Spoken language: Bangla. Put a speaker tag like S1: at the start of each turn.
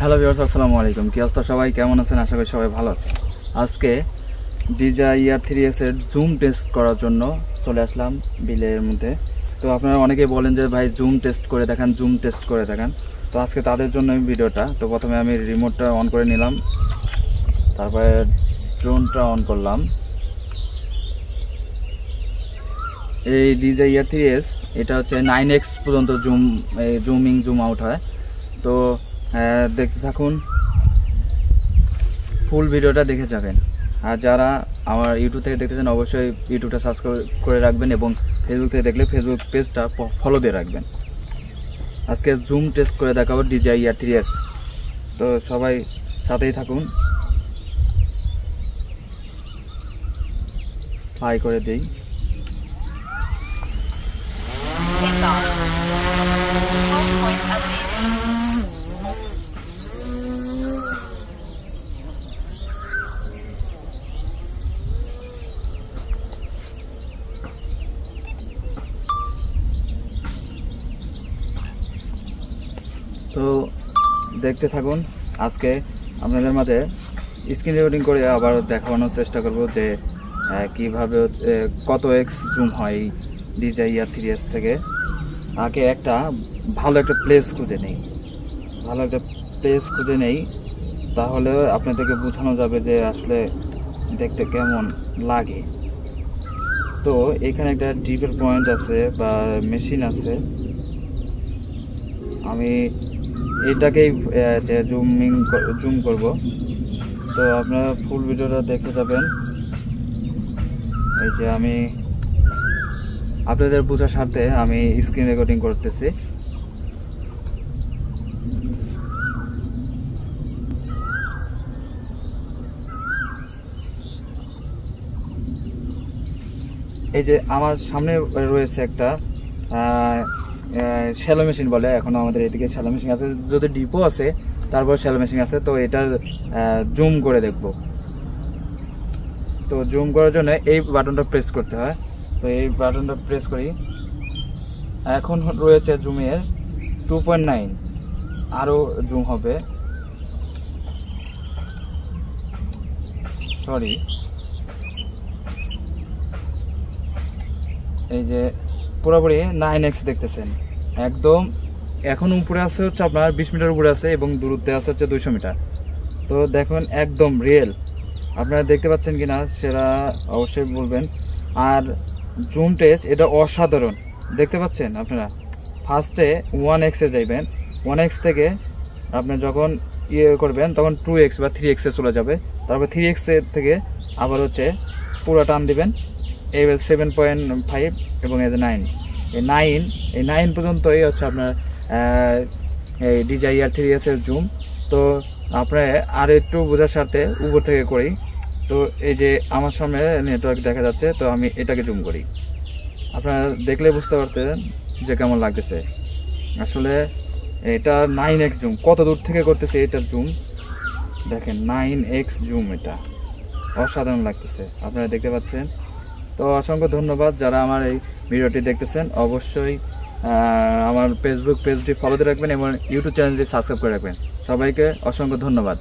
S1: হ্যালো ভিউয়ার্স, আসসালামু আলাইকুম। কি অবস্থা সবাই, কেমন আছেন? আশা করি সবাই ভালো আছেন। আজকে DJI R3S এর জুম টেস্ট করার জন্য চলে আসলাম বিলের মধ্যে। তো আপনারা অনেকেই বলেন যে ভাই জুম টেস্ট করে দেখান, জুম টেস্ট করে দেখান। তো আজকে তাদের জন্য ভিডিওটা। তো প্রথমে আমি রিমোটটা অন করে নিলাম, তারপরে ড্রোনটা অন করলাম। এই DJI R3S এটা হচ্ছে 9x পর্যন্ত জুম আউট হয়। তো দেখতে থাকুন, ফুল ভিডিওটা দেখে যাবেন। আর যারা আমার ইউটিউব থেকে দেখতেছেন অবশ্যই ইউটিউবটা সাবস্ক্রাইব করে রাখবেন এবং ফেসবুক থেকে দেখলে ফেসবুক পেজটা ফলো দিয়ে রাখবেন। আজকে জুম টেস্ট করে দেখাবো DJI R3S। তো সবাই সাথেই থাকুন। হাই করে দিই। তো দেখতে থাকুন। আজকে আপনাদের মাঝে স্ক্রিন রেকর্ডিং করে আবার দেখানোর চেষ্টা করব যে কীভাবে কত এক্স জুম হয় DJI R3S থেকে। আগে একটা ভালো একটা প্লেস খুঁজে নেই, তাহলে আপনাদেরকে বোঝানো যাবে যে আসলে দেখতে কেমন লাগে। তো এখানে একটা ডিপের পয়েন্ট আছে বা মেশিন আছে, আমি এটাকেই জুম করব। তো আপনারা ফুল ভিডিওটা দেখে যাবেন। এই যে আমি আপনাদের বোঝার সাথে আমি স্ক্রিন রেকর্ডিং করতেছি। এই যে আমার সামনে রয়েছে একটা শ্যালো মেশিন বলে, এখন আমাদের এদিকে শ্যালো মেশিন আছে, যদি ডিপো আছে তারপর শ্যালো মেশিন আছে। তো এটার জুম করে দেখব। তো জুম করার জন্য এই বাটনটা প্রেস করতে হয়। তো এই বাটনটা প্রেস করি। এখন রয়েছে জুমের 2.9, আরও জুম হবে, সরি। এই যে পুরোপুরি 9x দেখতেছেন একদম। এখন উপরে আছে হচ্ছে আপনার 20 মিটার উপরে আছে এবং দূরত্বে আছে হচ্ছে 200 মিটার। তো দেখুন একদম রিয়েল। আপনারা দেখতে পাচ্ছেন কিনা সেটা অবশ্যই বলবেন। আর জুম টেস্ট এটা অসাধারণ, দেখতে পাচ্ছেন আপনারা। ফার্স্টে 1x এ যাইবেন, 1x থেকে আপনি যখন করবেন তখন 2x বা 3x এ চলে যাবে। তারপর 3x এর থেকে আবার হচ্ছে পুরো টান দিবেন। এই 7.5 এবং এই যে 9, এই 9 পর্যন্তই হচ্ছে আপনার এই DJI R3S এর জুম। তো আপনার আর একটু বোঝার সাথে উপর থেকে করি। তো এই যে আমার সামনে নেটওয়ার্ক দেখা যাচ্ছে, তো আমি এটাকে জুম করি। আপনারা দেখলে বুঝতে পারতেন যে কেমন লাগতেছে। আসলে এটা 9x জুম, কত দূর থেকে করতেছে এটার জুম দেখেন। 9x জুম, এটা অসাধারণ লাগতেছে, আপনারা দেখতে পাচ্ছেন। তো অসংখ্য ধন্যবাদ যারা আমার এই ভিডিওটি দেখতেছেন। অবশ্যই আমার ফেসবুক পেজটি ফলো দিয়ে রাখবেন এবং ইউটিউব চ্যানেলটি সাবস্ক্রাইব করে রাখবেন। সবাইকে অসংখ্য ধন্যবাদ।